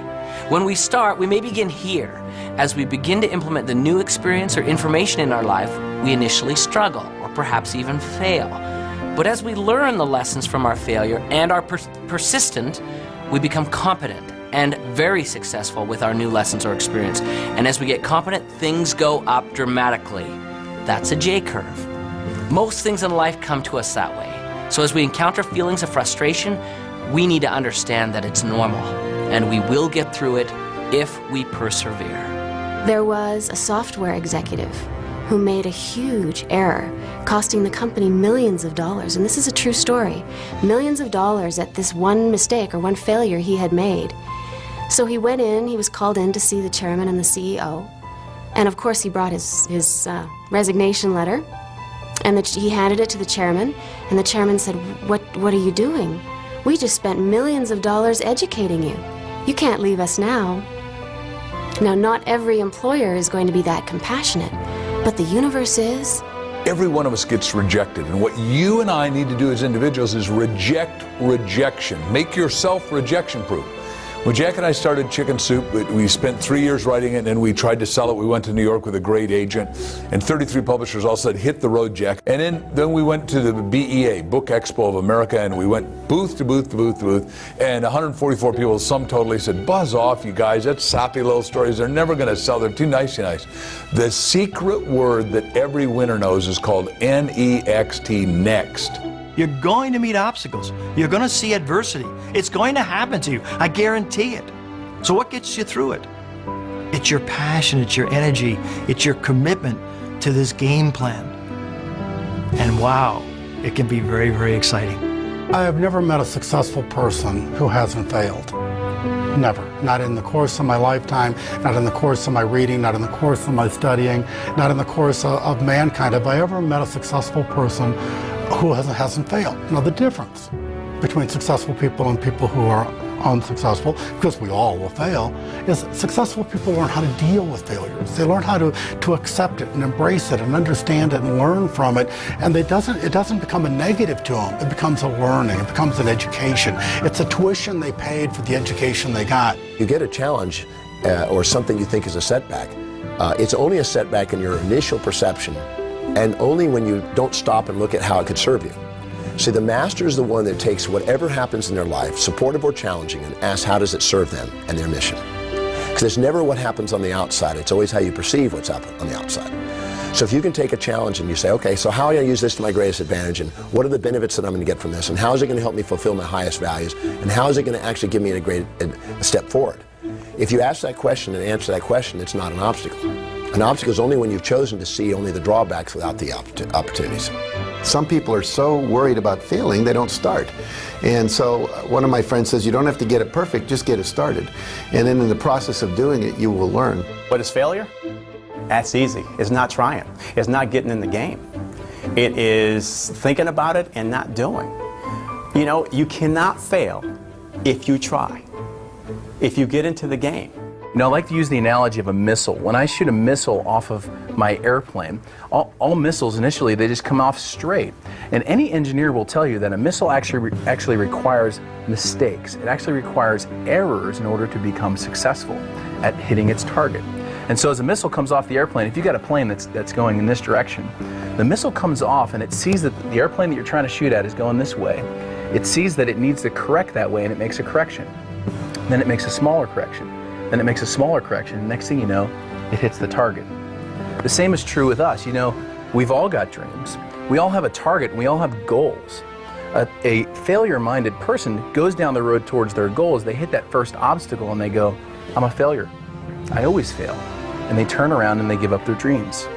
Speaker 1: When we start, we may begin here. As we begin to implement the new experience or information in our life, we initially struggle, or perhaps even fail. But as we learn the lessons from our failure and are persistent, we become competent and very successful with our new lessons or experience. And as we get competent, things go up dramatically. That's a J-curve. Most things in life come to us that way. So as we encounter feelings of frustration, we need to understand that it's normal, and we will get through it if we persevere.
Speaker 12: There was a software executive who made a huge error, costing the company millions of dollars. And this is a true story. Millions of dollars at this one mistake or one failure he had made. So he went in, he was called in to see the chairman and the CEO. And of course he brought his resignation letter, and he handed it to the chairman, and the chairman said, what are you doing? We just spent millions of dollars educating you. You can't leave us now. Now, not every employer is going to be that compassionate, but the universe is.
Speaker 7: Every one of us gets rejected, and what you and I need to do as individuals is reject rejection. Make yourself rejection-proof. When Jack and I started Chicken Soup, we spent 3 years writing it, and then we tried to sell it. We went to New York with a great agent, and 33 publishers all said, hit the road, Jack. And then we went to the BEA, Book Expo of America, and we went booth to booth to booth to booth, and 144 people, sum totally, said, buzz off, you guys, that's sappy little stories. They're never going to sell. They're too nice. The secret word that every winner knows is called NEXT, next.
Speaker 8: You're going to meet obstacles. You're going to see adversity. It's going to happen to you. I guarantee it. So what gets you through it? It's your passion, it's your energy, it's your commitment to this game plan. And wow, it can be very, very exciting.
Speaker 11: I have never met a successful person who hasn't failed. Never. Not in the course of my lifetime, not in the course of my reading, not in the course of my studying, not in the course of mankind. Have I ever met a successful person who hasn't failed? Now, the difference between successful people and people who are unsuccessful, because we all will fail, is successful people learn how to deal with failures. They learn how to accept it and embrace it and understand it and learn from it. And it doesn't become a negative to them. It becomes a learning. It becomes an education. It's a tuition they paid for the education they got.
Speaker 9: You get a challenge or something you think is a setback. It's only a setback in your initial perception, and only when you don't stop and look at how it could serve you. See, the master is the one that takes whatever happens in their life, supportive or challenging, and asks how does it serve them and their mission. Because it's never what happens on the outside, it's always how you perceive what's up on the outside. So if you can take a challenge and you say, okay, so how am I going to use this to my greatest advantage, and what are the benefits that I'm going to get from this, and how is it going to help me fulfill my highest values, and how is it going to actually give me a step forward? If you ask that question and answer that question, it's not an obstacle. An obstacle is only when you've chosen to see only the drawbacks without the opportunities.
Speaker 5: Some people are so worried about failing, they don't start. And so one of my friends says, you don't have to get it perfect, just get it started. And then in the process of doing it, you will learn.
Speaker 15: What is failure? That's easy. It's not trying. It's not getting in the game. It is thinking about it and not doing. You know, you cannot fail if you try, if you get into the game.
Speaker 19: You know, I like to use the analogy of a missile. When I shoot a missile off of my airplane, all missiles initially, they just come off straight. And any engineer will tell you that a missile actually requires mistakes. It actually requires errors in order to become successful at hitting its target. And so as a missile comes off the airplane, if you've got a plane that's going in this direction, the missile comes off and it sees that the airplane that you're trying to shoot at is going this way. It sees that it needs to correct that way, and it makes a correction. Then it makes a smaller correction. Then it makes a smaller correction, and next thing you know, it hits the target. The same is true with us. You know, we've all got dreams. We all have a target, and we all have goals. A failure-minded person goes down the road towards their goals. They hit that first obstacle, and they go, I'm a failure. I always fail. And they turn around and they give up their dreams.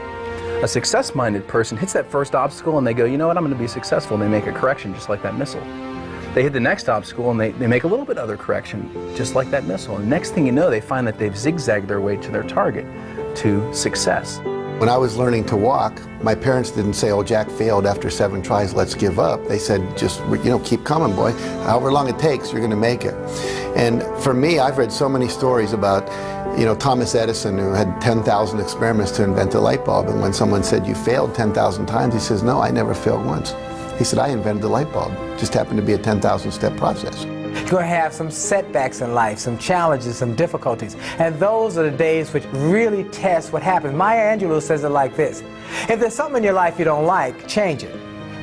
Speaker 19: A success-minded person hits that first obstacle, and they go, you know what, I'm going to be successful, and they make a correction just like that missile. They hit the next obstacle and they make a little bit other correction, just like that missile. And next thing you know, they find that they've zigzagged their way to their target, to success.
Speaker 5: When I was learning to walk, my parents didn't say, oh, Jack failed after 7 tries, let's give up. They said, just, keep coming, boy. However long it takes, you're going to make it. And for me, I've read so many stories about, Thomas Edison, who had 10,000 experiments to invent a light bulb. And when someone said, you failed 10,000 times, he says, no, I never failed once. He said, I invented the light bulb. It just happened to be a 10,000-step process.
Speaker 10: You're going to have some setbacks in life, some challenges, some difficulties. And those are the days which really test what happens. Maya Angelou says it like this: if there's something in your life you don't like, change it.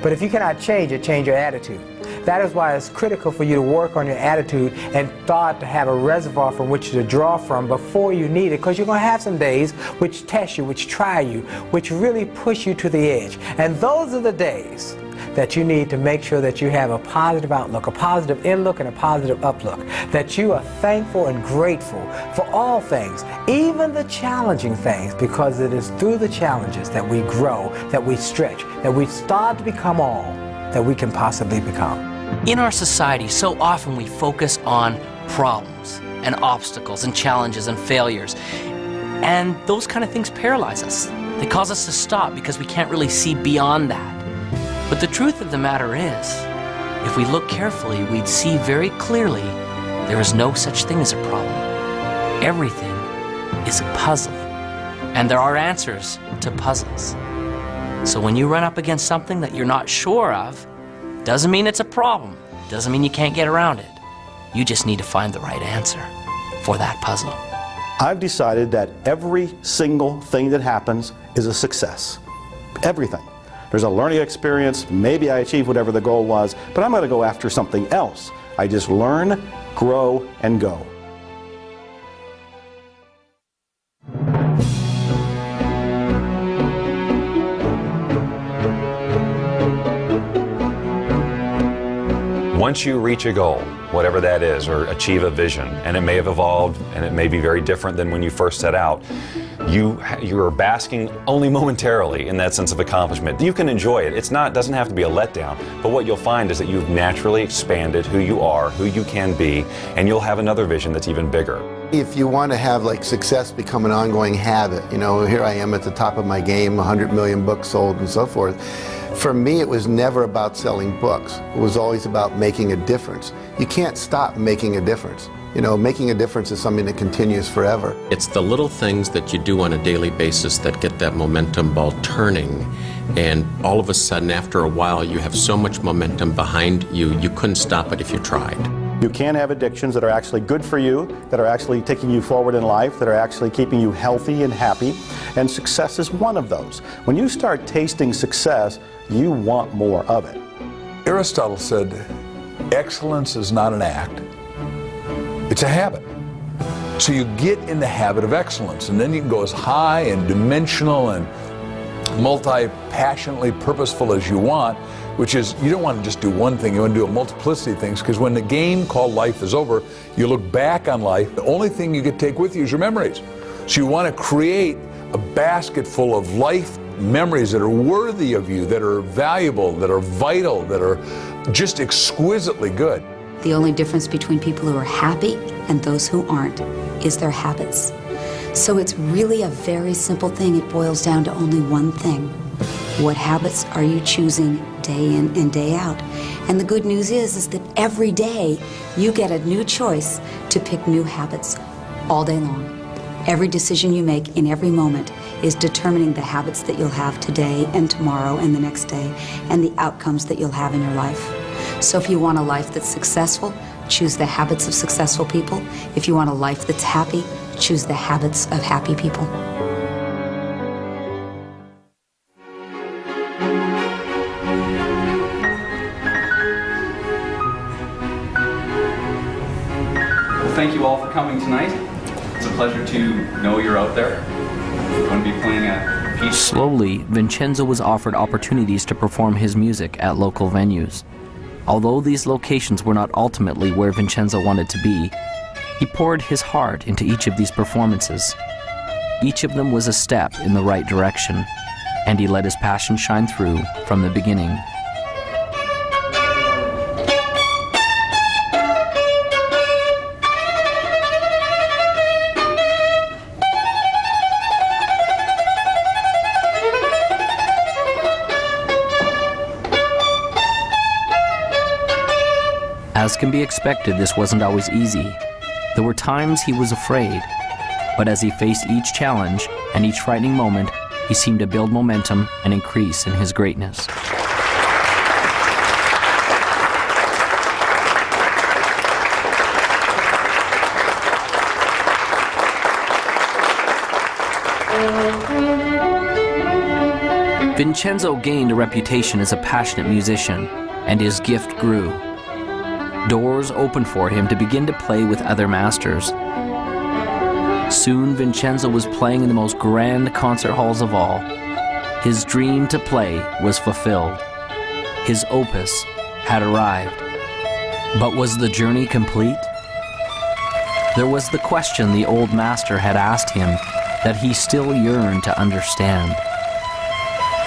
Speaker 10: But if you cannot change it, change your attitude. That is why it's critical for you to work on your attitude and start to have a reservoir from which to draw from before you need it, because you're going to have some days which test you, which try you, which really push you to the edge. And those are the days that you need to make sure that you have a positive outlook, a positive inlook, and a positive uplook. That you are thankful and grateful for all things, even the challenging things, because it is through the challenges that we grow, that we stretch, that we start to become all that we can possibly become.
Speaker 1: In our society, so often we focus on problems and obstacles and challenges and failures. And those kind of things paralyze us. They cause us to stop because we can't really see beyond that. But the truth of the matter is, if we look carefully, we'd see very clearly there is no such thing as a problem. Everything is a puzzle. And there are answers to puzzles. So when you run up against something that you're not sure of, doesn't mean it's a problem. Doesn't mean you can't get around it. You just need to find the right answer for that puzzle.
Speaker 20: I've decided that every single thing that happens is a success. Everything. There's a learning experience, maybe I achieved whatever the goal was, but I'm going to go after something else. I just learn, grow, and go.
Speaker 6: Once you reach a goal, whatever that is, or achieve a vision, and it may have evolved and it may be very different than when you first set out, you are basking only momentarily in that sense of accomplishment. You can enjoy it. Doesn't have to be a letdown, but what you'll find is that you've naturally expanded who you are, who you can be, and you'll have another vision that's even bigger.
Speaker 5: If you want to have like success become an ongoing habit, you know, here I am at the top of my game, 100 million books sold and so forth. For me, it was never about selling books. It was always about making a difference. You can't stop making a difference. You know, making a difference is something that continues forever.
Speaker 18: It's the little things that you do on a daily basis that get that momentum ball turning. And all of a sudden, after a while, you have so much momentum behind you, you couldn't stop it if you tried.
Speaker 20: You can have addictions that are actually good for you, that are actually taking you forward in life, that are actually keeping you healthy and happy, and success is one of those. When you start tasting success, you want more of it.
Speaker 7: Aristotle said, excellence is not an act, it's a habit. So you get in the habit of excellence, and then you can go as high and dimensional and multi-passionately purposeful as you want, which is, you don't want to just do one thing, you want to do a multiplicity of things, because when the game called life is over, you look back on life, the only thing you get to take with you is your memories. So you want to create a basket full of life memories that are worthy of you, that are valuable, that are vital, that are just exquisitely good.
Speaker 13: The only difference between people who are happy and those who aren't is their habits. So it's really a very simple thing. It boils down to only one thing. What habits are you choosing day in and day out? And the good news is that every day you get a new choice to pick new habits all day long. Every decision you make in every moment is determining the habits that you'll have today and tomorrow and the next day, and the outcomes that you'll have in your life. So if you want a life that's successful, choose the habits of successful people. If you want a life that's happy, choose the habits of happy people.
Speaker 3: Well, thank you all for coming tonight. It's a pleasure to know you're out there. We're going to be playing at Peach.
Speaker 1: Slowly, Vincenzo was offered opportunities to perform his music at local venues. Although these locations were not ultimately where Vincenzo wanted to be, he poured his heart into each of these performances. Each of them was a step in the right direction, and he let his passion shine through from the beginning. As can be expected, this wasn't always easy. There were times he was afraid, but as he faced each challenge and each frightening moment, he seemed to build momentum and increase in his greatness. Vincenzo gained a reputation as a passionate musician, and his gift grew. Doors opened for him to begin to play with other masters. Soon, Vincenzo was playing in the most grand concert halls of all. His dream to play was fulfilled. His opus had arrived. But was the journey complete? There was the question the old master had asked him that he still yearned to understand.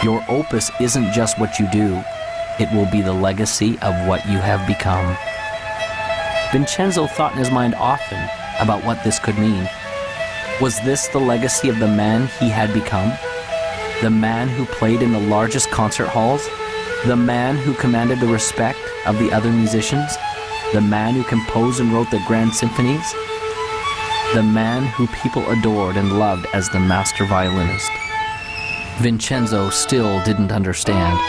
Speaker 1: Your opus isn't just what you do, it will be the legacy of what you have become. Vincenzo thought in his mind often about what this could mean. Was this the legacy of the man he had become? The man who played in the largest concert halls? The man who commanded the respect of the other musicians? The man who composed and wrote the grand symphonies? The man who people adored and loved as the master violinist? Vincenzo still didn't understand.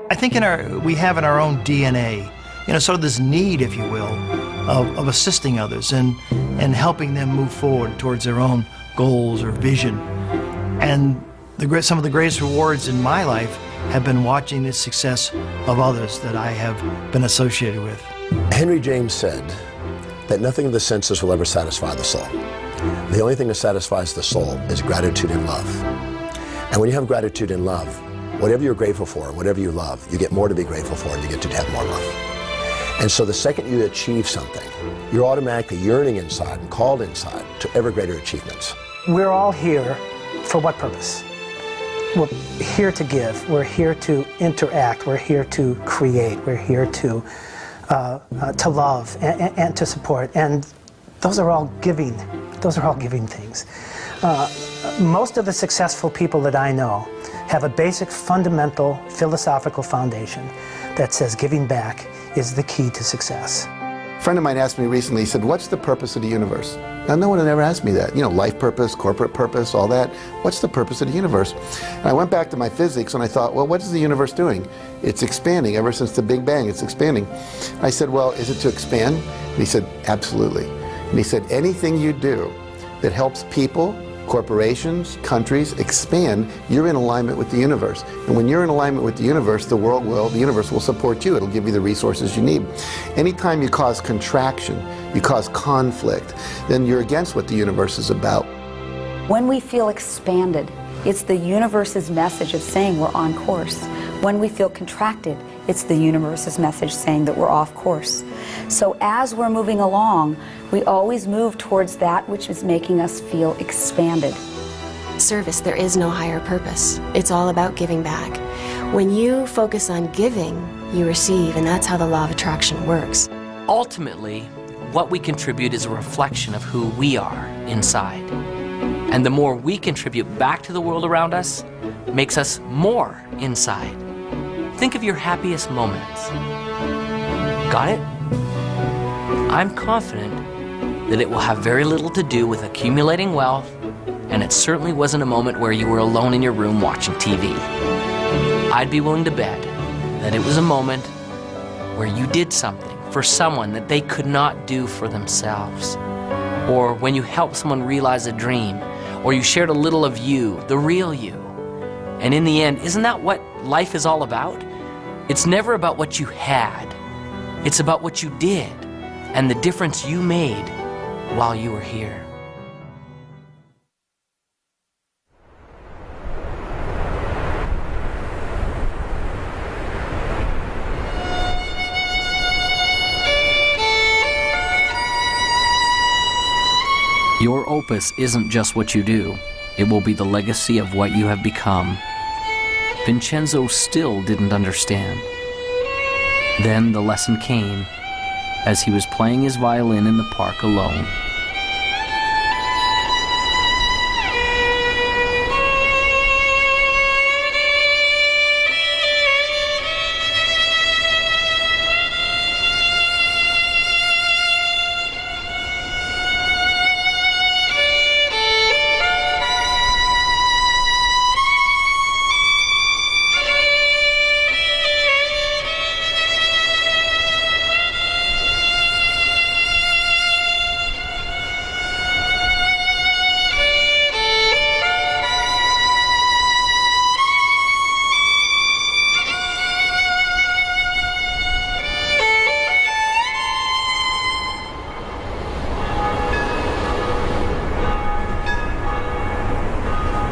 Speaker 8: I think we have in our own DNA, sort of this need, if you will, of assisting others and helping them move forward towards their own goals or vision. And some of the greatest rewards in my life have been watching the success of others that I have been associated with.
Speaker 9: Henry James said that nothing of the senses will ever satisfy the soul. The only thing that satisfies the soul is gratitude and love. And when you have gratitude and love, whatever you're grateful for, whatever you love, you get more to be grateful for and you get to have more love. And so the second you achieve something, you're automatically yearning inside and called inside to ever greater achievements.
Speaker 10: We're all here for what purpose?
Speaker 14: we're here to give, we're here to interact, we're here to create, we're here to love and to support, and those are all giving things. Most of the successful people that I know have a basic fundamental philosophical foundation that says giving back is the key to success.
Speaker 5: A friend of mine asked me recently, he said, what's the purpose of the universe? Now, no one had ever asked me that. You know, life purpose, corporate purpose, all that. What's the purpose of the universe? And I went back to my physics and I thought, well, what is the universe doing? It's expanding. Ever since the Big Bang, it's expanding. I said, well, is it to expand? And he said, absolutely. And he said, anything you do that helps people, corporations, countries expand, you're in alignment with the universe. And when you're in alignment with the universe, the universe will support you. It'll give you the resources you need. Anytime you cause contraction, you cause conflict, then you're against what the universe is about.
Speaker 13: When we feel expanded, it's the universe's message of saying we're on course. When we feel contracted, it's the universe's message saying that we're off course. So as we're moving along, we always move towards that which is making us feel expanded.
Speaker 12: Service, there is no higher purpose. It's all about giving back. When you focus on giving, you receive, and that's how the law of attraction works.
Speaker 1: Ultimately, what we contribute is a reflection of who we are inside. And the more we contribute back to the world around us, makes us more inside. Think of your happiest moments. Got it? I'm confident that it will have very little to do with accumulating wealth, and it certainly wasn't a moment where you were alone in your room watching TV. I'd be willing to bet that it was a moment where you did something for someone that they could not do for themselves, or when you helped someone realize a dream, or you shared a little of you, the real you. And in the end, isn't that what life is all about? It's never about what you had. It's about what you did and the difference you made while you were here. Your opus isn't just what you do. It will be the legacy of what you have become. Vincenzo still didn't understand. Then the lesson came as he was playing his violin in the park alone.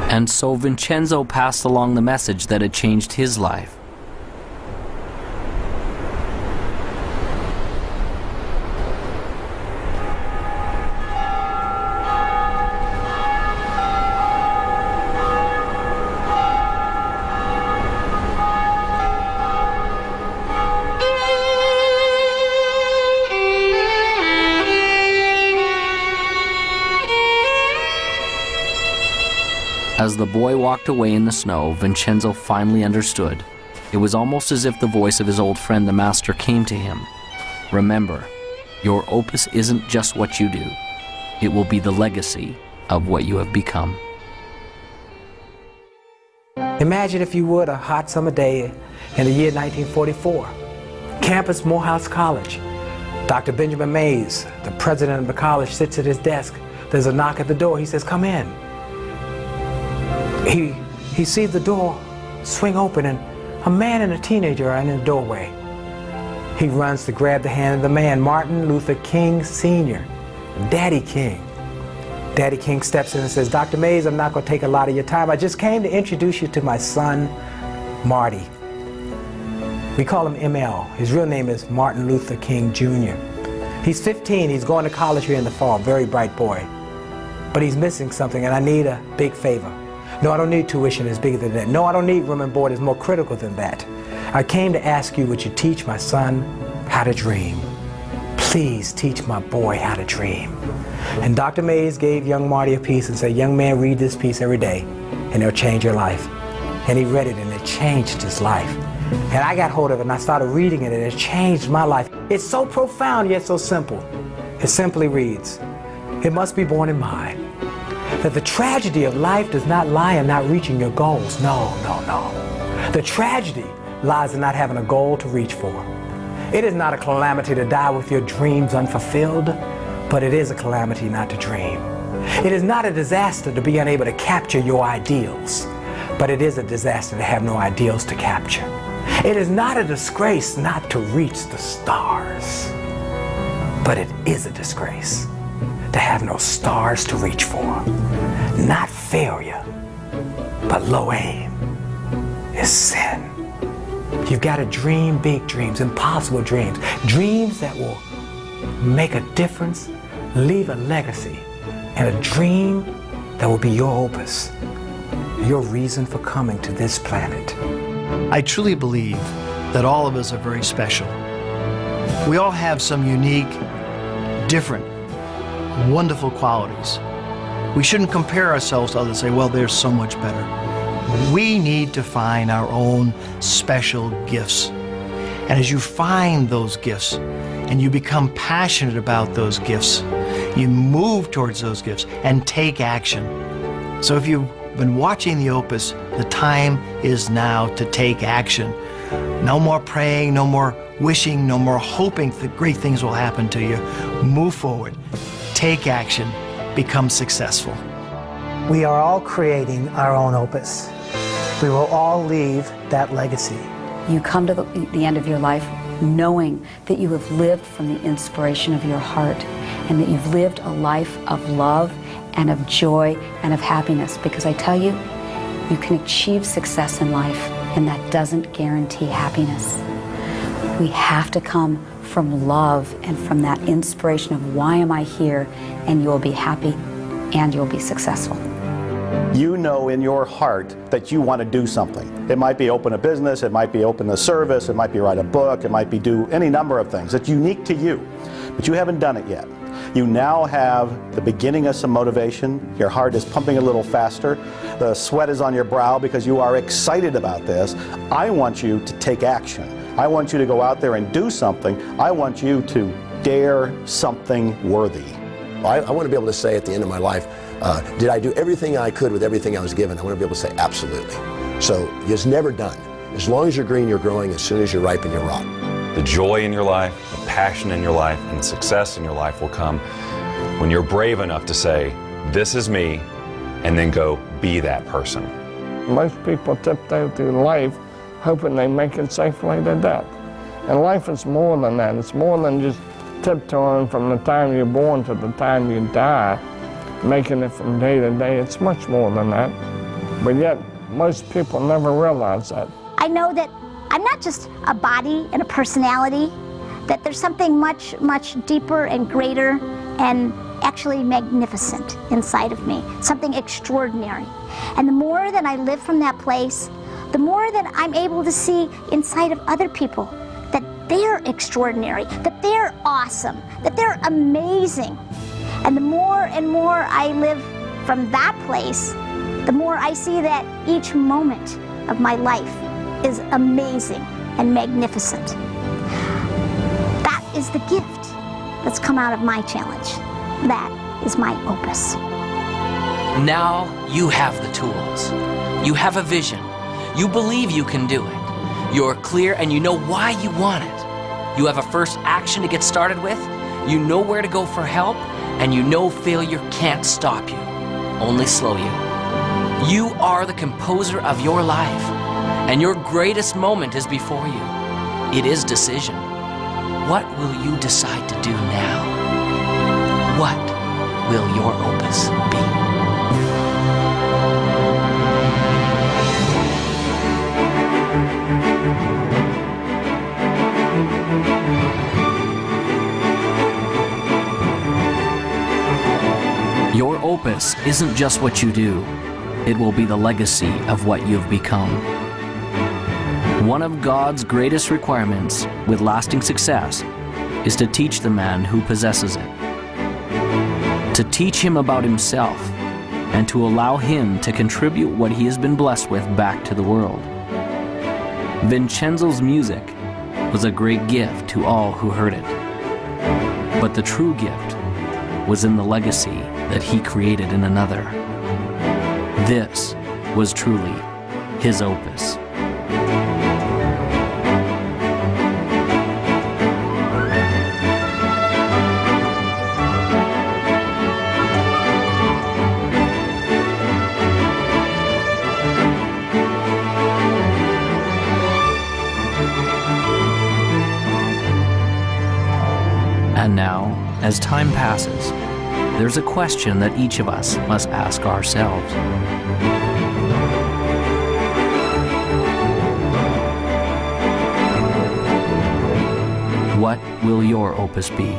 Speaker 1: And so Vincenzo passed along the message that had changed his life. As the boy walked away in the snow, Vincenzo finally understood. It was almost as if the voice of his old friend, the master, came to him. Remember, your opus isn't just what you do. It will be the legacy of what you have become.
Speaker 10: Imagine, if you would, a hot summer day in the year 1944. Campus, Morehouse College. Dr. Benjamin Mays, the president of the college, sits at his desk. There's a knock at the door. He says, "Come in." He sees the door swing open and a man and a teenager are in the doorway. He runs to grab the hand of the man, Martin Luther King Sr., Daddy King. Daddy King steps in and says, "Dr. Mays, I'm not going to take a lot of your time. I just came to introduce you to my son, Marty." We call him ML. His real name is Martin Luther King Jr. He's 15. He's going to college here in the fall. Very bright boy. But he's missing something, and I need a big favor. No, I don't need tuition that's bigger than that. No, I don't need room and board that's more critical than that. I came to ask you, would you teach my son how to dream? Please teach my boy how to dream. And Dr. Mays gave young Marty a piece and said, young man, read this piece every day and it'll change your life. And he read it and it changed his life. And I got hold of it and I started reading it and it changed my life. It's so profound yet so simple. It simply reads, it must be borne in mind that the tragedy of life does not lie in not reaching your goals. No, no, no. The tragedy lies in not having a goal to reach for. It is not a calamity to die with your dreams unfulfilled, but it is a calamity not to dream. It is not a disaster to be unable to capture your ideals, but it is a disaster to have no ideals to capture. It is not a disgrace not to reach the stars, but it is a disgrace to have no stars to reach for. Not failure, but low aim is sin. You've got to dream big dreams, impossible dreams, dreams that will make a difference, leave a legacy, and a dream that will be your opus, your reason for coming to this planet.
Speaker 8: I truly believe that all of us are very special. We all have some unique, different, wonderful qualities. We shouldn't compare ourselves to others and say, well, they're so much better. We need to find our own special gifts. And as you find those gifts and you become passionate about those gifts, you move towards those gifts and take action. So if you've been watching the Opus, the time is now to take action. No more praying, no more wishing, no more hoping that great things will happen to you. Move forward, take action, become successful.
Speaker 10: We are all creating our own opus. We will all leave that legacy.
Speaker 13: You come to the end of your life knowing that you have lived from the inspiration of your heart and that you've lived a life of love and of joy and of happiness. Because I tell you, you can achieve success in life and that doesn't guarantee happiness. We have to come from love and from that inspiration of why am I here, and you'll be happy and you'll be successful.
Speaker 20: You know in your heart that you want to do something. It might be open a business, it might be open a service, it might be write a book, it might be do any number of things. It's unique to you, but you haven't done it yet. You now have the beginning of some motivation. Your heart is pumping a little faster. The sweat is on your brow because you are excited about this. I want you to take action. I want you to go out there and do something. I want you to dare something worthy.
Speaker 9: I want to be able to say at the end of my life, did I do everything I could with everything I was given? I want to be able to say absolutely. So it's never done. As long as you're green, you're growing. As soon as you're ripe, and you're rot.
Speaker 6: The joy in your life, the passion in your life, and the success in your life will come when you're brave enough to say, this is me, and then go be that person.
Speaker 21: Most people tiptoe through life hoping they make it safely to death. And life is more than that. It's more than just tiptoeing from the time you're born to the time you die, making it from day to day. It's much more than that. But yet, most people never realize that.
Speaker 4: I know that I'm not just a body and a personality, that there's something much, much deeper and greater and actually magnificent inside of me, something extraordinary. And the more that I live from that place, the more that I'm able to see inside of other people that they're extraordinary, that they're awesome, that they're amazing. And the more and more I live from that place, the more I see that each moment of my life is amazing and magnificent. That is the gift that's come out of my challenge. That is my opus.
Speaker 1: Now you have the tools. You have a vision. You believe you can do it. You're clear and you know why you want it. You have a first action to get started with. You know where to go for help, and you know failure can't stop you, only slow you. You are the composer of your life, and your greatest moment is before you. It is decision. What will you decide to do now? What will your opus be? Your opus isn't just what you do, it will be the legacy of what you've become. One of God's greatest requirements with lasting success is to teach the man who possesses it, to teach him about himself, and to allow him to contribute what he has been blessed with back to the world. Vincenzo's music was a great gift to all who heard it, but the true gift was in the legacy that he created in another. This was truly his opus. And now, as time passes, there's a question that each of us must ask ourselves. What will your opus be?